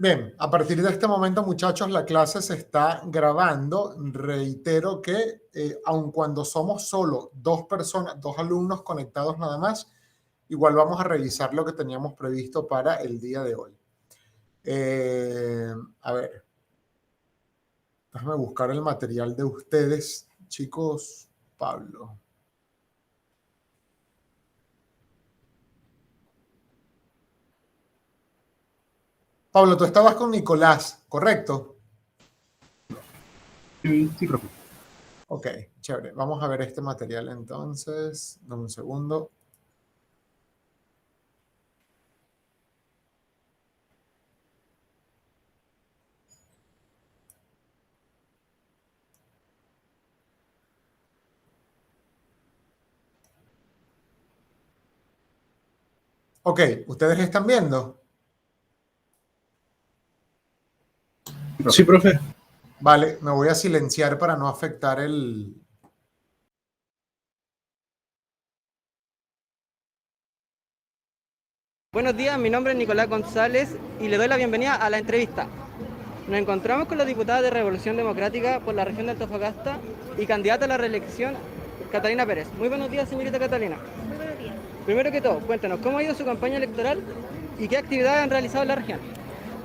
Bien, a partir de este momento, muchachos, la clase se está grabando. Reitero que aun cuando somos solo dos personas, dos alumnos conectados nada más, igual vamos a revisar lo que teníamos previsto para el día de hoy. A ver, déjame buscar el material de ustedes, chicos. Pablo. Pablo, tú estabas con Nicolás, ¿correcto? Sí, profe. Ok, chévere. Vamos a ver este material entonces. Dame un segundo. Ok, ¿ustedes están viendo? Sí, profe. Vale, me voy a silenciar para no afectar el... Buenos días, mi nombre es Nicolás González y le doy la bienvenida a la entrevista. Nos encontramos con la diputada de Revolución Democrática por la región de Antofagasta y candidata a la reelección, Catalina Pérez. Muy buenos días, señorita Catalina. Muy buenos días. Primero que todo, cuéntanos, ¿cómo ha ido su campaña electoral y qué actividades han realizado en la región?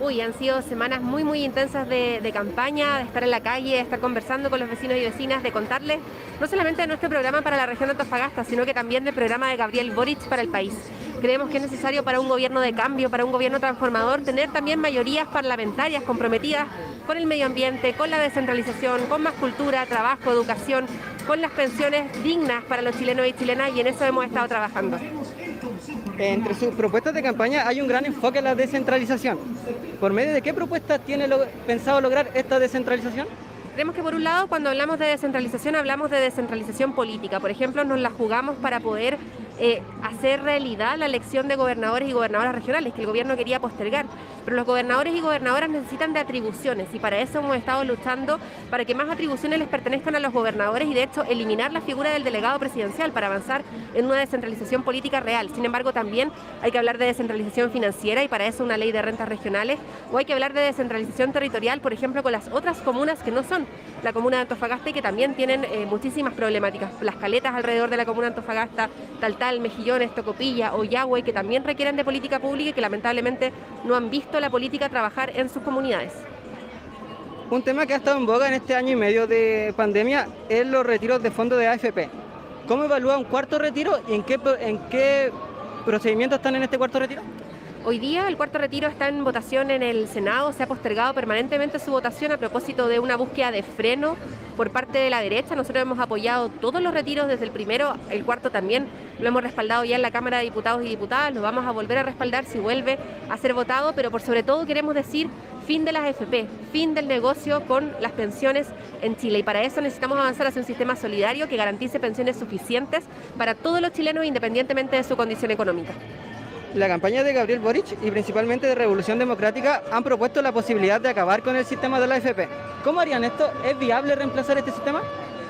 Han sido semanas muy intensas de campaña, de estar en la calle, de estar conversando con los vecinos y vecinas, de contarles no solamente de nuestro programa para la región de Antofagasta, sino que también del programa de Gabriel Boric para el país. Creemos que es necesario para un gobierno de cambio, para un gobierno transformador, tener también mayorías parlamentarias comprometidas con el medio ambiente, con la descentralización, con más cultura, trabajo, educación, con las pensiones dignas para los chilenos y chilenas, y en eso hemos estado trabajando. Entre sus propuestas de campaña hay un gran enfoque en la descentralización. ¿Por medio de qué propuestas tiene pensado lograr esta descentralización? Creemos que por un lado, cuando hablamos de descentralización política. Por ejemplo, nos la jugamos para poder hacer realidad la elección de gobernadores y gobernadoras regionales, que el gobierno quería postergar. Pero los gobernadores y gobernadoras necesitan de atribuciones, y para eso hemos estado luchando para que más atribuciones les pertenezcan a los gobernadores, y de hecho eliminar la figura del delegado presidencial para avanzar en una descentralización política real. Sin embargo, también hay que hablar de descentralización financiera, y para eso una ley de rentas regionales, o hay que hablar de descentralización territorial, por ejemplo, con las otras comunas que no son la comuna de Antofagasta y que también tienen muchísimas problemáticas. Las caletas alrededor de la comuna de Antofagasta, Taltal, Mejillones, Tocopilla, Ollagüe, que también requieren de política pública y que lamentablemente no han visto la política trabajar en sus comunidades. Un tema que ha estado en boga en este año y medio de pandemia es los retiros de fondos de AFP. ¿Cómo evalúa un cuarto retiro y en qué procedimientos están en este cuarto retiro? Hoy día el cuarto retiro está en votación en el Senado, se ha postergado permanentemente su votación a propósito de una búsqueda de freno por parte de la derecha. Nosotros hemos apoyado todos los retiros desde el primero, el cuarto también lo hemos respaldado ya en la Cámara de Diputados y Diputadas, lo vamos a volver a respaldar si vuelve a ser votado, pero por sobre todo queremos decir fin de las AFP, fin del negocio con las pensiones en Chile, y para eso necesitamos avanzar hacia un sistema solidario que garantice pensiones suficientes para todos los chilenos independientemente de su condición económica. La campaña de Gabriel Boric y principalmente de Revolución Democrática han propuesto la posibilidad de acabar con el sistema de la AFP. ¿Cómo harían esto? ¿Es viable reemplazar este sistema?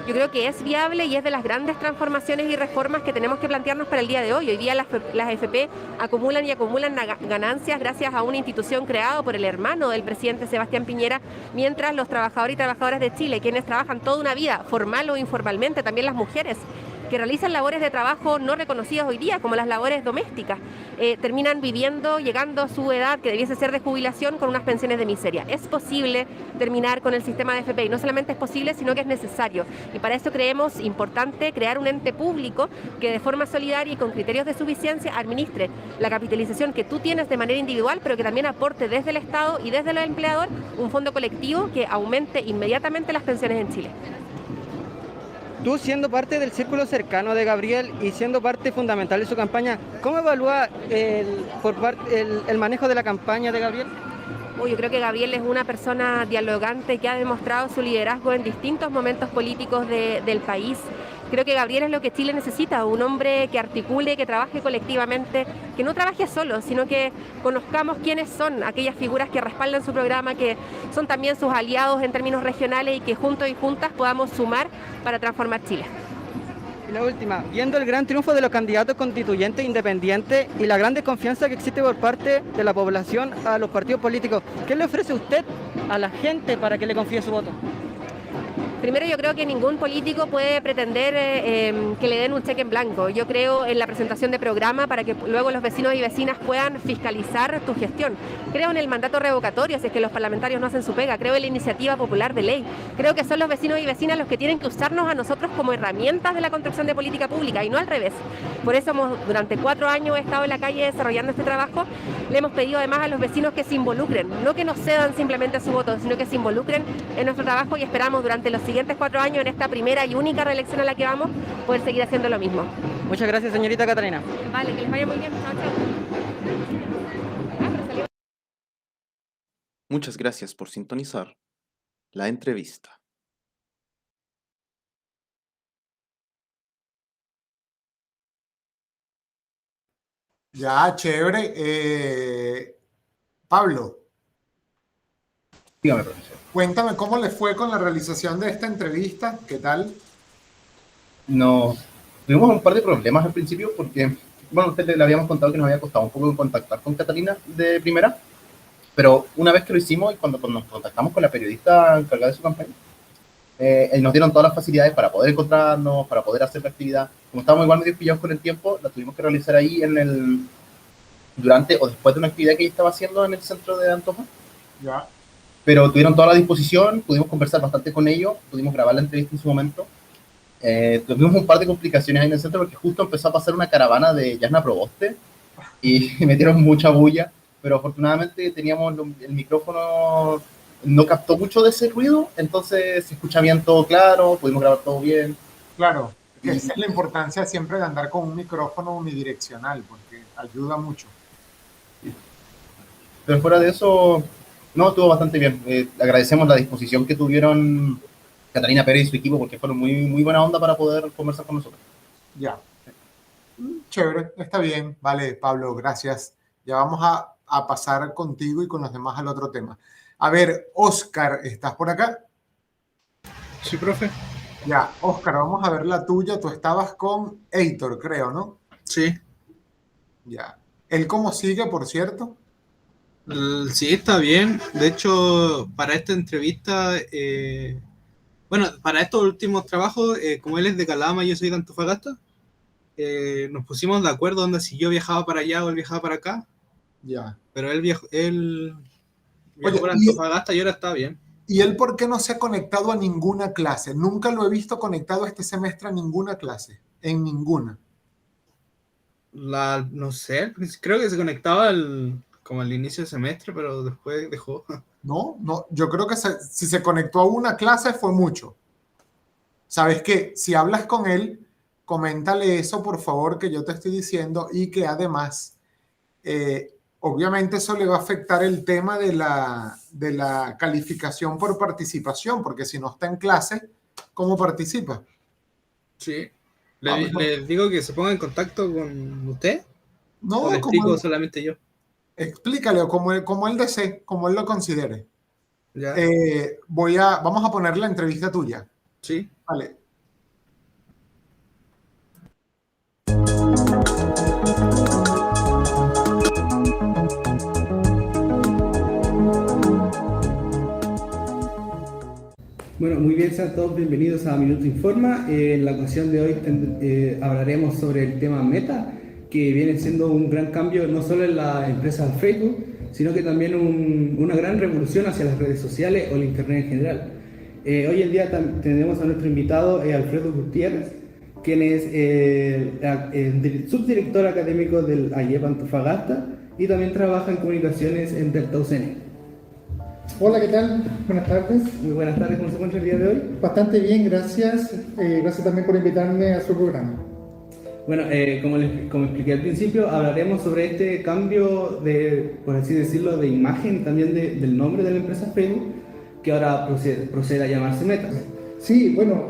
Yo creo que es viable y es de las grandes transformaciones y reformas que tenemos que plantearnos para el día de hoy. Hoy día las AFP acumulan ganancias gracias a una institución creada por el hermano del presidente Sebastián Piñera, mientras los trabajadores y trabajadoras de Chile, quienes trabajan toda una vida, formal o informalmente, también las mujeres, que realizan labores de trabajo no reconocidas hoy día, como las labores domésticas, terminan llegando a su edad, que debiese ser de jubilación, con unas pensiones de miseria. Es posible terminar con el sistema de AFP, y no solamente es posible, sino que es necesario. Y para eso creemos importante crear un ente público que de forma solidaria y con criterios de suficiencia administre la capitalización que tú tienes de manera individual, pero que también aporte desde el Estado y desde el empleador un fondo colectivo que aumente inmediatamente las pensiones en Chile. Tú, siendo parte del círculo cercano de Gabriel y siendo parte fundamental de su campaña, ¿cómo evalúa el manejo de la campaña de Gabriel? Yo creo que Gabriel es una persona dialogante que ha demostrado su liderazgo en distintos momentos políticos del país. Creo que Gabriel es lo que Chile necesita, un hombre que articule, que trabaje colectivamente, que no trabaje solo, sino que conozcamos quiénes son aquellas figuras que respaldan su programa, que son también sus aliados en términos regionales, y que juntos y juntas podamos sumar para transformar Chile. La última, viendo el gran triunfo de los candidatos constituyentes independientes y la gran desconfianza que existe por parte de la población a los partidos políticos, ¿qué le ofrece usted a la gente para que le confíe su voto? Primero, yo creo que ningún político puede pretender que le den un cheque en blanco. Yo creo en la presentación de programa para que luego los vecinos y vecinas puedan fiscalizar tu gestión. Creo en el mandato revocatorio, si es que los parlamentarios no hacen su pega. Creo en la iniciativa popular de ley. Creo que son los vecinos y vecinas los que tienen que usarnos a nosotros como herramientas de la construcción de política pública y no al revés. Por eso durante 4 años he estado en la calle desarrollando este trabajo. Le hemos pedido además a los vecinos que se involucren, no que nos cedan simplemente su voto, sino que se involucren en nuestro trabajo y esperamos durante los siguientes 4 años, en esta primera y única reelección a la que vamos, poder seguir haciendo lo mismo. Muchas gracias, señorita Catalina. Vale, que les vaya muy bien. Chao, chao. Muchas gracias por sintonizar la entrevista. Ya, chévere. Pablo, Dígame, profesor. cuéntame cómo le fue con la realización de esta entrevista. ¿Qué tal? Tuvimos un par de problemas al principio porque, bueno, usted le habíamos contado que nos había costado un poco contactar con Catalina de primera, pero una vez que lo hicimos y cuando nos contactamos con la periodista encargada de su campaña, nos dieron todas las facilidades para poder encontrarnos, para poder hacer la actividad. Como estábamos igual medio pillados con el tiempo, la tuvimos que realizar ahí durante o después de una actividad que ella estaba haciendo en el centro de Antofa. Ya. Pero tuvieron toda la disposición, pudimos conversar bastante con ellos, pudimos grabar la entrevista en su momento. Tuvimos un par de complicaciones ahí en el centro porque justo empezó a pasar una caravana de Jasna Proboste y metieron mucha bulla, pero afortunadamente teníamos el micrófono, no captó mucho de ese ruido, entonces se escucha bien todo claro, pudimos grabar todo bien. Claro, esa es la importancia siempre de andar con un micrófono unidireccional, porque ayuda mucho. Pero fuera de eso, no, estuvo bastante bien. Agradecemos la disposición que tuvieron Catalina Pérez y su equipo porque fueron muy, muy buena onda para poder conversar con nosotros. Ya. Chévere, está bien. Vale, Pablo, gracias. Ya vamos a pasar contigo y con los demás al otro tema. A ver, Oscar, ¿estás por acá? Sí, profe. Ya, Oscar, vamos a ver la tuya. Tú estabas con Heitor, creo, ¿no? Sí, Ya. ¿Él cómo sigue, por cierto? sí, está bien. De hecho, para esta entrevista, bueno, para estos últimos trabajos, como él es de Calama y yo soy de Antofagasta, nos pusimos de acuerdo donde si yo viajaba para allá o él viajaba para acá, Ya. pero él viajó Oye, para Antofagasta y ahora está bien. ¿Y él por qué no se ha conectado a ninguna clase? Nunca lo he visto conectado este semestre a ninguna clase. En ninguna. No sé, creo que se conectaba como al inicio del semestre, pero después dejó. No, no, yo creo que si se conectó a una clase fue mucho. ¿Sabes qué? Si hablas con él, coméntale eso, por favor, que yo te estoy diciendo y que además, obviamente eso le va a afectar el tema de la calificación por participación, porque si no está en clase, ¿cómo participa? Sí. ¿Le digo que se ponga en contacto con usted? No, ¿O le explico solamente yo? Explícale como él desee, como él lo considere. Ya. Vamos a poner la entrevista tuya. Sí. Vale. Bueno, muy bien, sean todos bienvenidos a Minuto Informa. En la ocasión de hoy hablaremos sobre el tema Meta, que viene siendo un gran cambio no solo en la empresa Facebook, sino que también una gran revolución hacia las redes sociales o el Internet en general. Hoy en día tenemos a nuestro invitado Alfredo Gutiérrez, quien es el subdirector académico del AIEP Antofagasta y también trabaja en comunicaciones en Delta UCN. Hola, ¿qué tal? Buenas tardes. Muy buenas tardes, ¿cómo se encuentra el día de hoy? Bastante bien, gracias. Gracias también por invitarme a su programa. Bueno, como expliqué al principio, hablaremos sobre este cambio de, por así decirlo, de imagen y también del nombre de la empresa Facebook, que ahora procede a llamarse Meta. Sí, bueno,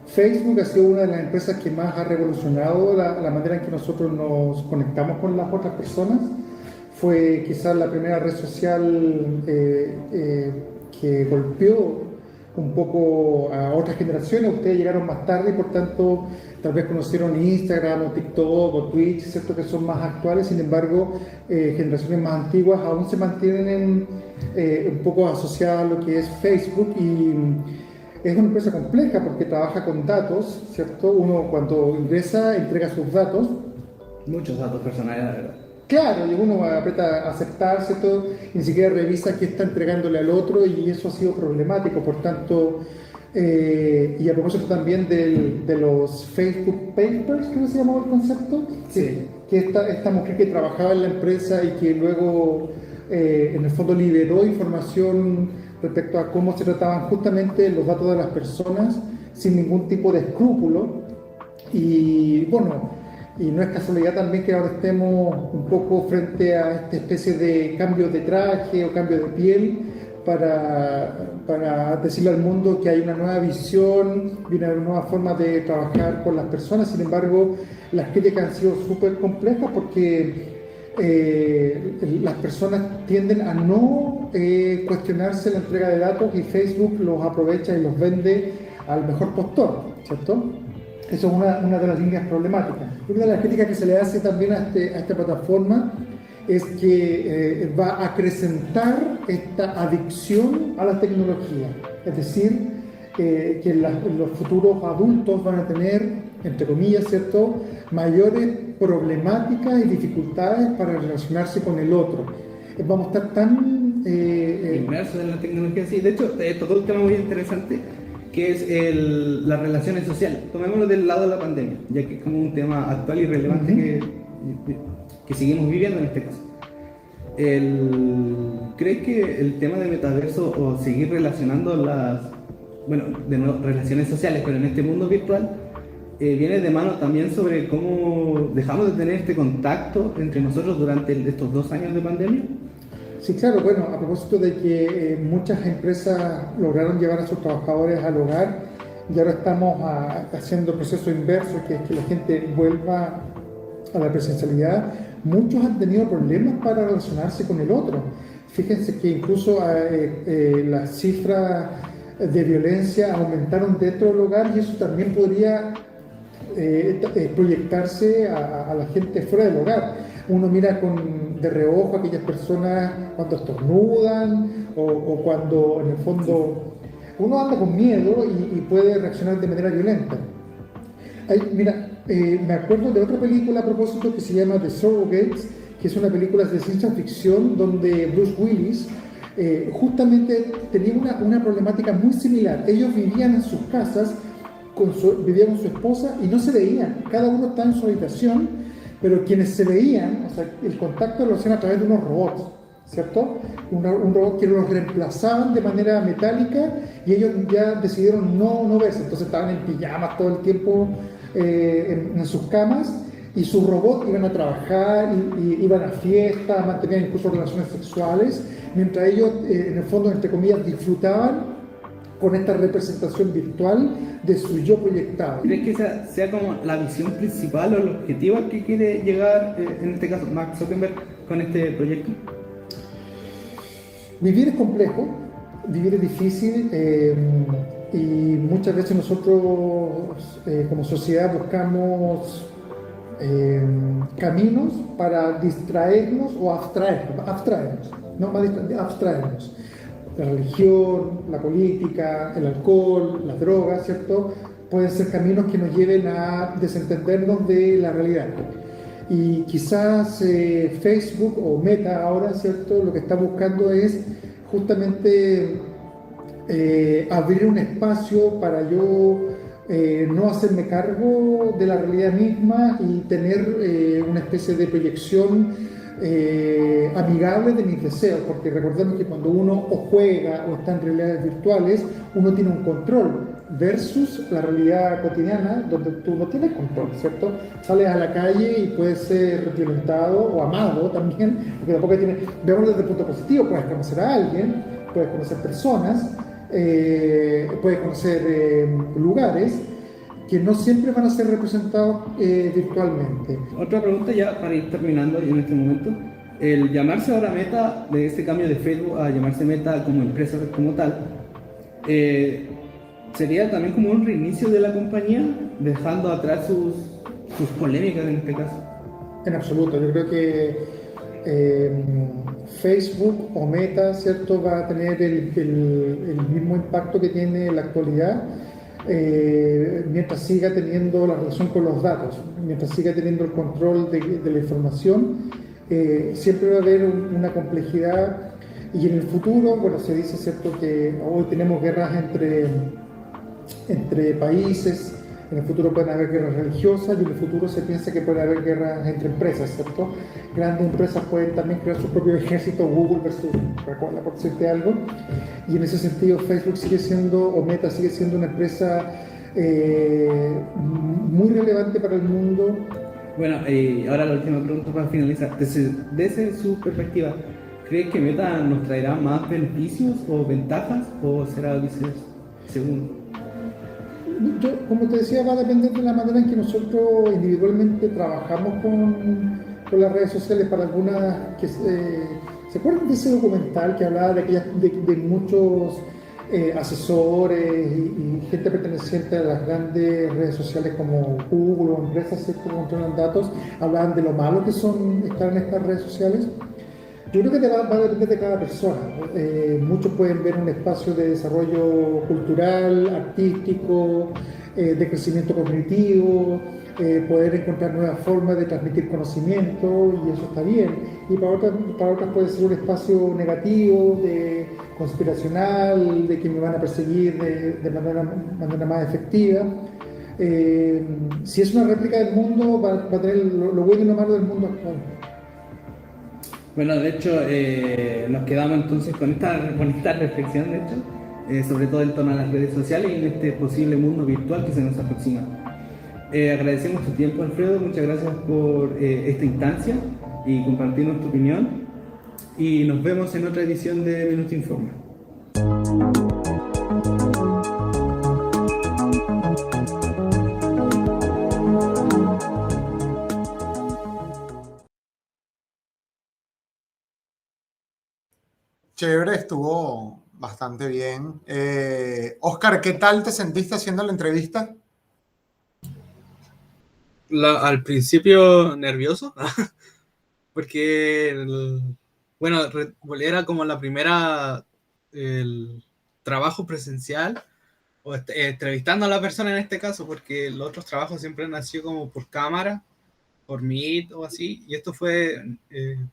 Facebook ha sido una de las empresas que más ha revolucionado la manera en que nosotros nos conectamos con las otras personas. Fue quizás la primera red social que golpeó un poco a otras generaciones. Ustedes llegaron más tarde y por tanto tal vez conocieron Instagram o TikTok o Twitch, ¿cierto? Que son más actuales. Sin embargo, generaciones más antiguas aún se mantienen un poco asociadas a lo que es Facebook, y es una empresa compleja porque trabaja con datos, ¿cierto? Uno cuando ingresa entrega sus datos. Muchos datos personales, la verdad. Claro, y uno aprieta aceptar, ¿cierto? Y ni siquiera revisa qué está entregándole al otro, y eso ha sido problemático. Por tanto, y a propósito también de los Facebook Papers, creo que se llamaba el concepto, Sí. que esta mujer que trabajaba en la empresa y que luego en el fondo liberó información respecto a cómo se trataban justamente los datos de las personas sin ningún tipo de escrúpulo. Y bueno, y no es casualidad también que ahora estemos un poco frente a esta especie de cambio de traje o cambio de piel para decirle al mundo que hay una nueva visión y una nueva forma de trabajar con las personas. Sin embargo, las críticas han sido súper complejas porque las personas tienden a no cuestionarse la entrega de datos, y Facebook los aprovecha y los vende al mejor postor, ¿cierto? Eso es una de las líneas problemáticas. Una de las críticas que se le hace también a esta plataforma es que va a acrecentar esta adicción a la tecnología. Es decir, que los futuros adultos van a tener, entre comillas, ¿cierto?, mayores problemáticas y dificultades para relacionarse con el otro. Vamos a estar tan inmersos en la tecnología, sí. De hecho, tocó un tema muy interesante, que es las relaciones sociales. Tomémoslo del lado de la pandemia, ya que es como un tema actual y relevante que seguimos viviendo en este caso. ¿Crees que el tema del metaverso o seguir relacionando relaciones sociales, pero en este mundo virtual, viene de mano también sobre cómo dejamos de tener este contacto entre nosotros durante estos 2 años de pandemia? Sí, claro. Bueno, a propósito de que muchas empresas lograron llevar a sus trabajadores al hogar, y ahora estamos haciendo el proceso inverso, que es que la gente vuelva a la presencialidad. Muchos han tenido problemas para relacionarse con el otro. Fíjense que incluso las cifras de violencia aumentaron dentro del hogar, y eso también podría proyectarse a la gente fuera del hogar. Uno mira de reojo a aquellas personas cuando estornudan o cuando en el fondo uno anda con miedo y puede reaccionar de manera violenta. Me acuerdo de otra película a propósito que se llama The Surrogates, que es una película de ciencia ficción donde Bruce Willis justamente tenía una problemática muy similar. Ellos vivían en sus casas, vivían con su esposa y no se veían. Cada uno estaba en su habitación, pero quienes se veían, o sea, el contacto lo hacían a través de unos robots, ¿cierto? Un robot que los reemplazaban de manera metálica, y ellos ya decidieron no verse. Entonces estaban en pijamas todo el tiempo en sus camas, y sus robots iban a trabajar, y iban a fiestas, mantenían incluso relaciones sexuales, mientras ellos, en el fondo, entre comillas, disfrutaban con esta representación virtual de su yo proyectado. ¿Crees que esa sea como la visión principal o el objetivo al que quiere llegar, en este caso, Mark Zuckerberg, con este proyecto? Vivir es complejo, vivir es difícil, y muchas veces nosotros como sociedad buscamos caminos para distraernos o abstraernos. La religión, la política, el alcohol, las drogas, ¿cierto? Pueden ser caminos que nos lleven a desentendernos de la realidad. Y quizás Facebook o Meta ahora, ¿cierto?, lo que está buscando es justamente abrir un espacio para yo no hacerme cargo de la realidad misma y tener una especie de proyección amigable de mis deseos, porque recordemos que cuando uno o juega o está en realidades virtuales, uno tiene un control versus la realidad cotidiana donde tú no tienes control, ¿cierto? Sales a la calle y puedes ser violentado o amado también, porque tampoco veamos desde el punto positivo, puedes conocer a alguien, puedes conocer personas, puedes conocer lugares que no siempre van a ser representados virtualmente. Otra pregunta ya para ir terminando en este momento. El llamarse ahora Meta, de este cambio de Facebook a llamarse Meta como empresa como tal, sería también como un reinicio de la compañía, dejando atrás sus polémicas en este caso. En absoluto, yo creo que Facebook o Meta, ¿cierto?, va a tener el mismo impacto que tiene en la actualidad, mientras siga teniendo la relación con los datos, mientras siga teniendo el control de la información, siempre va a haber una complejidad. Y en el futuro, bueno, se dice, ¿cierto?, que hoy tenemos guerras entre países. En el futuro pueden haber guerras religiosas y en el futuro se piensa que puede haber guerras entre empresas, ¿cierto? Grandes empresas pueden también crear su propio ejército, Google versus Coca-Cola, por decirte algo. Y en ese sentido Facebook sigue siendo, o Meta sigue siendo una empresa muy relevante para el mundo. Bueno, ahora la última pregunta para finalizar. Desde su perspectiva, ¿crees que Meta nos traerá más beneficios o ventajas o será viceversa? Según... Yo, como te decía, va a depender de la manera en que nosotros individualmente trabajamos con las redes sociales. Para algunas que ¿se acuerdan de ese documental que hablaba de muchos asesores y gente perteneciente a las grandes redes sociales como Google o empresas que controlan datos? Hablaban de lo malo que son estar en estas redes sociales. Yo creo que va a depender de cada persona. Muchos pueden ver un espacio de desarrollo cultural, artístico, de crecimiento cognitivo, poder encontrar nuevas formas de transmitir conocimiento, y eso está bien. Y para otras puede ser un espacio negativo, conspiracional, de que me van a perseguir de manera más efectiva. Si es una réplica del mundo, va a tener lo bueno y lo malo del mundo actual. Bueno, de hecho, nos quedamos entonces con esta reflexión, de hecho, sobre todo en torno a las redes sociales y en este posible mundo virtual que se nos aproxima. Agradecemos tu tiempo, Alfredo, muchas gracias por esta instancia y compartirnos tu opinión. Y nos vemos en otra edición de Minuto Informa. Chévere, estuvo bastante bien. Oscar, ¿qué tal te sentiste haciendo la entrevista? Al principio nervioso, porque bueno, era como la primera el trabajo presencial o entrevistando a la persona en este caso, porque los otros trabajos siempre han sido como por cámara, por Meet o así, y esto fue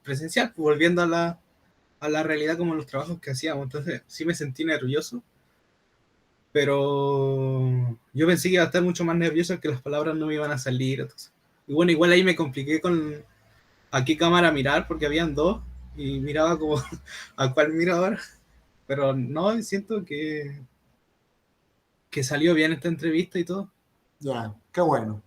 presencial, volviendo a la realidad como los trabajos que hacíamos. Entonces sí me sentí nervioso, pero yo pensé que iba a estar mucho más nervioso, que las palabras no me iban a salir. Entonces, y bueno, igual ahí me compliqué con a qué cámara mirar, porque habían dos y miraba como a cuál miro ahora, pero no, siento que salió bien esta entrevista y todo. Ya, qué bueno.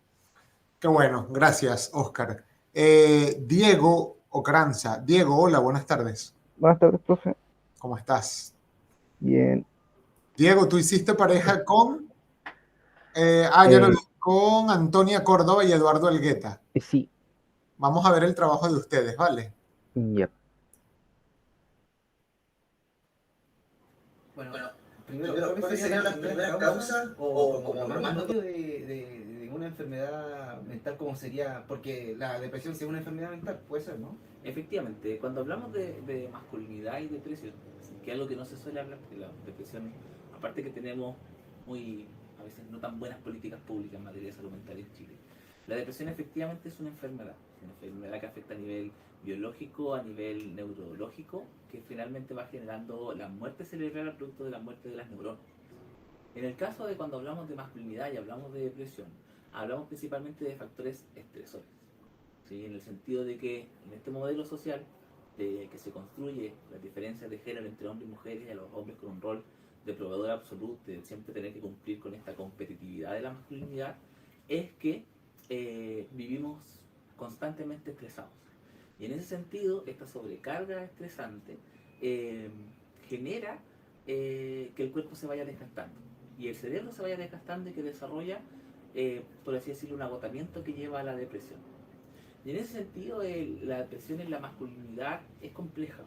Qué bueno, gracias, Oscar. Diego Ocranza. Diego, hola, buenas tardes. Buenas tardes, profe. ¿Cómo estás? Bien. Diego, tú hiciste pareja con... ya lo vi, con Antonia Córdoba y Eduardo Elgueta. Sí. Vamos a ver el trabajo de ustedes, ¿vale? Ya. Bueno, primero, ¿cuáles serían las primeras causas o como más motivo de una enfermedad mental, como sería? Porque la depresión sí es una enfermedad mental, puede ser, ¿no? Efectivamente, cuando hablamos de masculinidad y depresión, que es algo que no se suele hablar, de la depresión, aparte que tenemos a veces no tan buenas políticas públicas en materia de salud mental en Chile, la depresión efectivamente es una enfermedad que afecta a nivel biológico, a nivel neurológico, que finalmente va generando la muerte cerebral producto de la muerte de las neuronas. En el caso de cuando hablamos de masculinidad y hablamos de depresión, hablamos principalmente de factores estresores, ¿sí? En el sentido de que en este modelo social que se construye las diferencias de género entre hombres y mujeres, y a los hombres con un rol de proveedor absoluto, de siempre tener que cumplir con esta competitividad de la masculinidad, es que vivimos constantemente estresados. Y en ese sentido, esta sobrecarga estresante genera que el cuerpo se vaya desgastando y el cerebro se vaya desgastando y que desarrolla, por así decirlo, un agotamiento que lleva a la depresión. Y en ese sentido, la depresión en la masculinidad es compleja,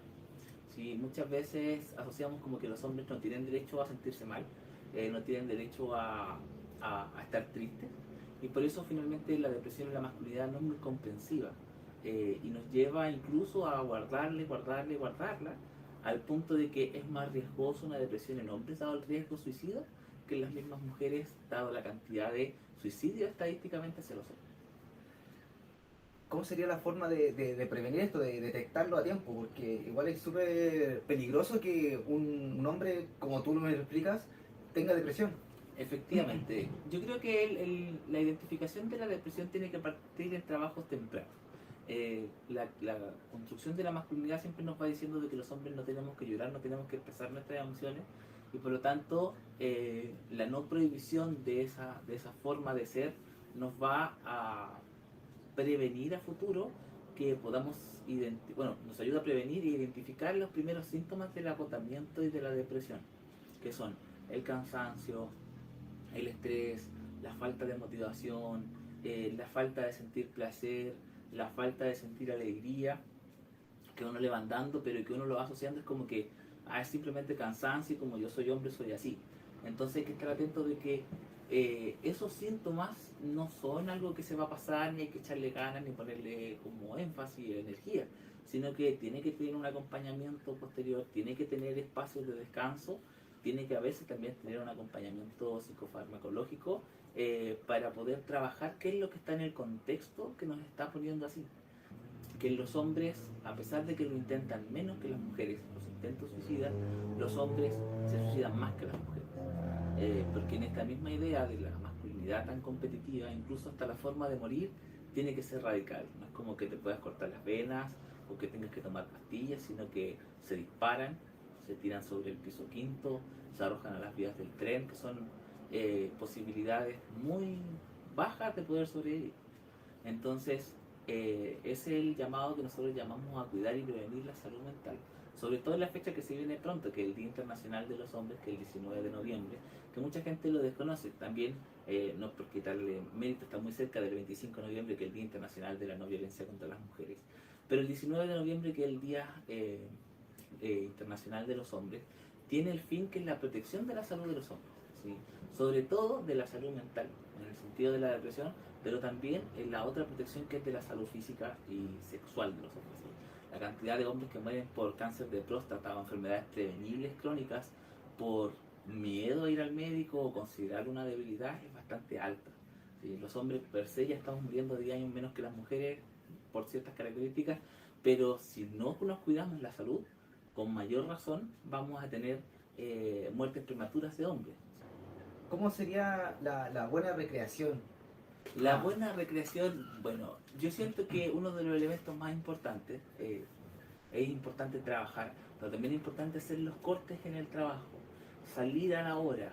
¿sí? Muchas veces asociamos como que los hombres no tienen derecho a sentirse mal, no tienen derecho a estar tristes, y por eso finalmente la depresión en la masculinidad no es muy comprensiva, y nos lleva incluso a guardarla, al punto de que es más riesgoso una depresión en hombres dado el riesgo suicida que en las mismas mujeres dado la cantidad de suicidio estadísticamente hacia los hombres. ¿Cómo sería la forma de prevenir esto, de detectarlo a tiempo? Porque igual es súper peligroso que un hombre, como tú me lo explicas, tenga depresión. Efectivamente, yo creo que la identificación de la depresión tiene que partir en trabajos tempranos. La construcción de la masculinidad siempre nos va diciendo de que los hombres no tenemos que llorar, no tenemos que expresar nuestras emociones, y por lo tanto la no prohibición de esa forma de ser nos va a prevenir a futuro que podamos nos ayuda a prevenir e identificar los primeros síntomas del agotamiento y de la depresión, que son el cansancio, el estrés, la falta de motivación, la falta de sentir placer, la falta de sentir alegría, que uno le van dando, pero que uno lo va asociando es como que es simplemente cansancio y como yo soy hombre soy así. Entonces hay que estar atento de que esos síntomas no son algo que se va a pasar, ni hay que echarle ganas, ni ponerle como énfasis y energía, sino que tiene que tener un acompañamiento posterior, tiene que tener espacios de descanso, tiene que a veces también tener un acompañamiento psicofarmacológico para poder trabajar qué es lo que está en el contexto que nos está poniendo así. Que los hombres, a pesar de que lo intentan menos que las mujeres, los intentos suicidas, los hombres se suicidan más que las mujeres. Porque en esta misma idea de la masculinidad tan competitiva, incluso hasta la forma de morir tiene que ser radical. No es como que te puedas cortar las venas o que tengas que tomar pastillas, sino que se disparan, se tiran sobre el piso quinto, se arrojan a las vías del tren, que son posibilidades muy bajas de poder sobrevivir. Entonces, es el llamado que nosotros llamamos a cuidar y prevenir la salud mental, sobre todo en la fecha que se viene pronto, que es el Día Internacional de los Hombres, que es el 19 de noviembre, que mucha gente lo desconoce. También, no es porque darle mérito, está muy cerca del 25 de noviembre, que es el Día Internacional de la No Violencia contra las Mujeres, pero el 19 de noviembre, que es el Día Internacional de los Hombres, tiene el fin que es la protección de la salud de los hombres, ¿sí? Sobre todo de la salud mental, en el sentido de la depresión, pero también en la otra protección que es de la salud física y sexual de los hombres, ¿sí? La cantidad de hombres que mueren por cáncer de próstata o enfermedades prevenibles crónicas por miedo a ir al médico o considerar una debilidad es bastante alta, ¿sí? Los hombres per se ya estamos muriendo 10 años menos que las mujeres por ciertas características, pero si no nos cuidamos la salud, con mayor razón vamos a tener muertes prematuras de hombres. ¿Cómo sería la buena recreación? La buena recreación, bueno, yo siento que uno de los elementos más importantes es importante trabajar, pero también es importante hacer los cortes en el trabajo, salir a la hora,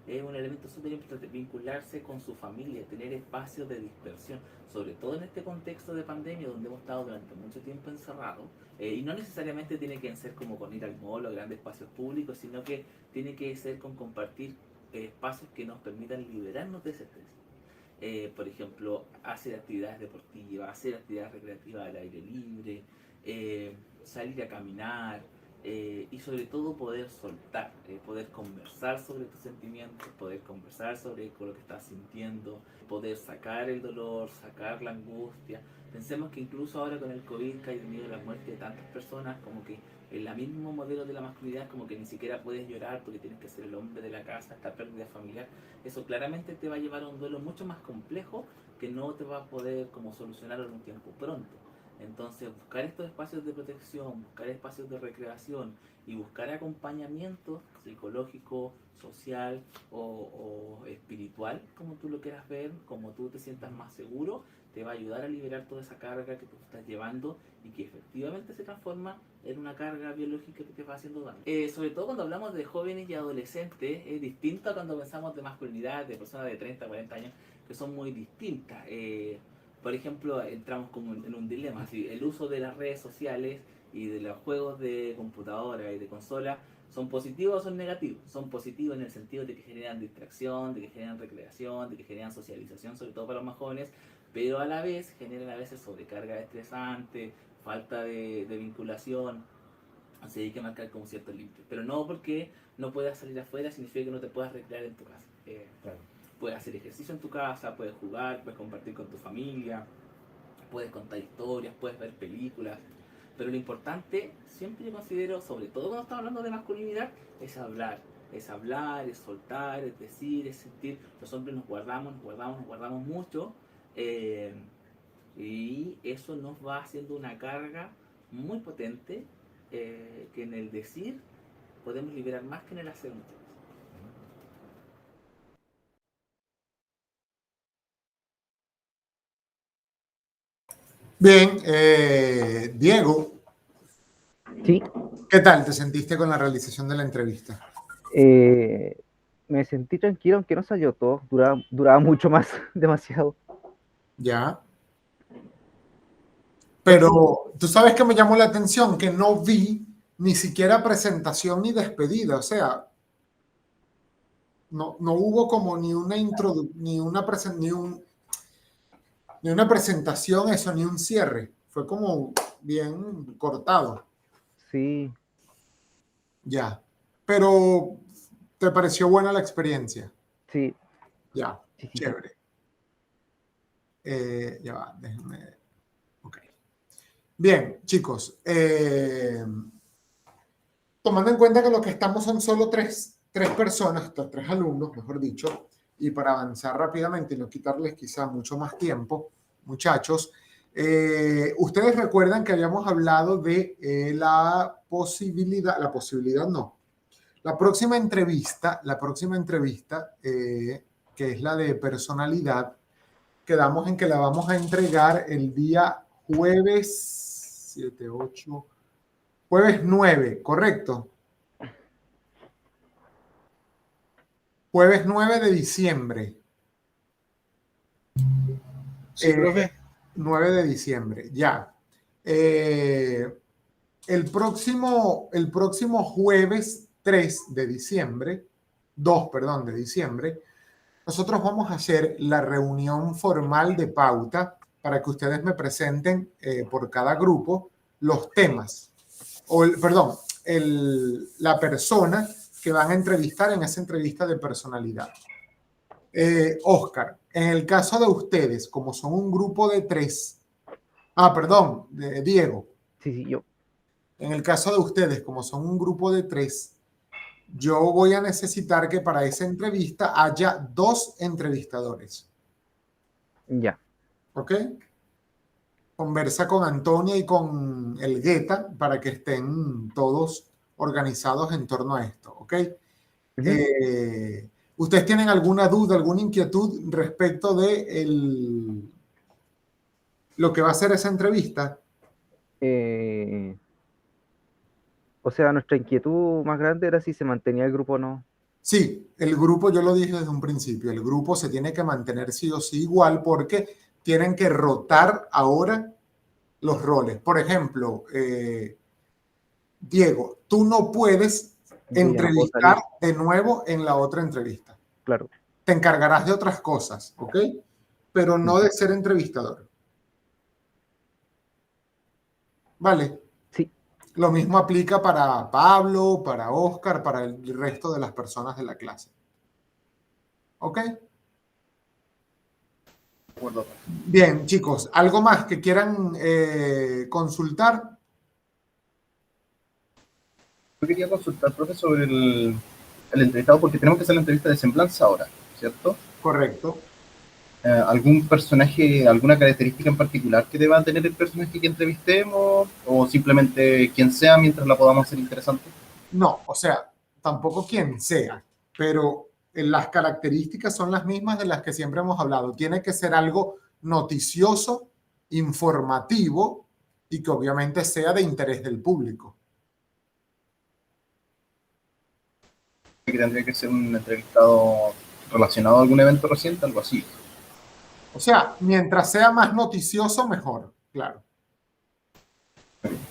es un elemento súper importante, vincularse con su familia, tener espacios de dispersión, sobre todo en este contexto de pandemia donde hemos estado durante mucho tiempo encerrados, y no necesariamente tiene que ser como con ir al mall o grandes espacios públicos, sino que tiene que ser con compartir espacios que nos permitan liberarnos de ese estrés. Por ejemplo, hacer actividades deportivas, hacer actividades recreativas al aire libre, salir a caminar, y sobre todo poder soltar, poder conversar sobre tus sentimientos, poder conversar sobre lo que estás sintiendo, poder sacar el dolor, sacar la angustia. Pensemos que incluso ahora con el COVID, que ha tenido la muerte de tantas personas, como que en el mismo modelo de la masculinidad, como que ni siquiera puedes llorar porque tienes que ser el hombre de la casa, esta pérdida familiar, eso claramente te va a llevar a un duelo mucho más complejo que no te va a poder como solucionar en un tiempo pronto. Entonces, buscar estos espacios de protección, buscar espacios de recreación y buscar acompañamiento psicológico, social o espiritual, como tú lo quieras ver, como tú te sientas más seguro, te va a ayudar a liberar toda esa carga que tú estás llevando y que efectivamente se transforma en una carga biológica que te va haciendo daño. Sobre todo cuando hablamos de jóvenes y adolescentes, es distinto a cuando pensamos de masculinidad, de personas de 30, 40 años, que son muy distintas. Por ejemplo, entramos como en un dilema, ¿sí? El uso de las redes sociales y de los juegos de computadora y de consola, ¿son positivos o son negativos? Son positivos en el sentido de que generan distracción, de que generan recreación, de que generan socialización, sobre todo para los más jóvenes, pero a la vez generan a veces sobrecarga estresante, falta de vinculación, Así hay que marcar como cierto límite. Pero no porque no puedas salir afuera significa que no te puedas recrear en tu casa. Claro. Puedes hacer ejercicio en tu casa, puedes jugar, puedes compartir con tu familia, puedes contar historias, puedes ver películas. Pero lo importante, siempre yo considero, sobre todo cuando estamos hablando de masculinidad, es hablar. Es hablar, es soltar, es decir, es sentir. Los hombres nos guardamos mucho. Y eso nos va haciendo una carga muy potente que en el decir podemos liberar más que en el hacer muchas veces. Bien, Diego, Sí, ¿qué tal te sentiste con la realización de la entrevista? me sentí tranquilo, aunque no salió todo, duraba mucho más, demasiado. Ya. Pero tú sabes que me llamó la atención que no vi ni siquiera presentación ni despedida. O sea, no hubo como ni una ni una presentación, eso, ni un cierre. Fue como bien cortado. Sí, Ya. Pero ¿te pareció buena la experiencia? sí, Ya, sí, sí. chévere. Ya va, déjenme. Ok. Bien, chicos. Tomando en cuenta que lo que estamos son solo tres personas, tres alumnos, mejor dicho, y para avanzar rápidamente y no quitarles quizá mucho más tiempo, muchachos, ustedes recuerdan que habíamos hablado de la próxima entrevista, que es la de personalidad, quedamos en que la vamos a entregar el día jueves 9, ¿correcto? Jueves 9 de diciembre. Sí, profe. 9 de diciembre, ya. El próximo jueves 3 de diciembre, 2, perdón, de diciembre, nosotros vamos a hacer la reunión formal de pauta para que ustedes me presenten por cada grupo los temas, la persona que van a entrevistar en esa entrevista de personalidad. Oscar, en el caso de ustedes, como son un grupo de 3, de Diego. Sí, yo. En el caso de ustedes, como son un grupo de 3, yo voy a necesitar que para esa entrevista haya 2 entrevistadores. Ya. ¿Ok? Conversa con Antonia y con el Guetta para que estén todos organizados en torno a esto. ¿Ok? ¿Ustedes tienen alguna duda, alguna inquietud respecto de lo que va a ser esa entrevista? O sea, nuestra inquietud más grande era si se mantenía el grupo o no. Sí, el grupo, yo lo dije desde un principio, el grupo se tiene que mantener sí o sí igual porque tienen que rotar ahora los roles. Por ejemplo, Diego, tú no puedes entrevistar de nuevo en la otra entrevista. Claro. Te encargarás de otras cosas, ¿ok? Pero no de ser entrevistador. ¿Vale? Sí. Lo mismo aplica para Pablo, para Oscar, para el resto de las personas de la clase. ¿Ok? Bien, chicos, ¿algo más que quieran consultar? Yo quería consultar, profe, sobre el entrevistado, porque tenemos que hacer la entrevista de semblanza ahora, ¿cierto? Correcto. ¿Algún personaje, alguna característica en particular que deba tener el personaje que entrevistemos? ¿O simplemente quien sea mientras la podamos hacer interesante? No, o sea, tampoco quien sea, pero las características son las mismas de las que siempre hemos hablado. Tiene que ser algo noticioso, informativo y que obviamente sea de interés del público. Que tendría que ser un entrevistado relacionado a algún evento reciente, algo así. O sea, mientras sea más noticioso, mejor, claro.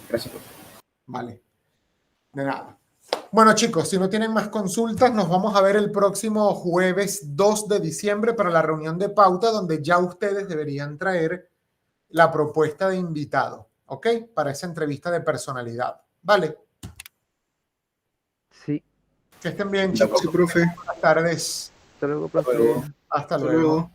Gracias, profe. Vale. De nada. Bueno, chicos, si no tienen más consultas, nos vamos a ver el próximo jueves 2 de diciembre para la reunión de pauta, donde ya ustedes deberían traer la propuesta de invitado, ¿ok? Para esa entrevista de personalidad. Vale. Sí, Que estén bien, chicos. Sí, profe. Buenas tardes. hasta luego, profe. luego. Hasta Hasta luego. luego.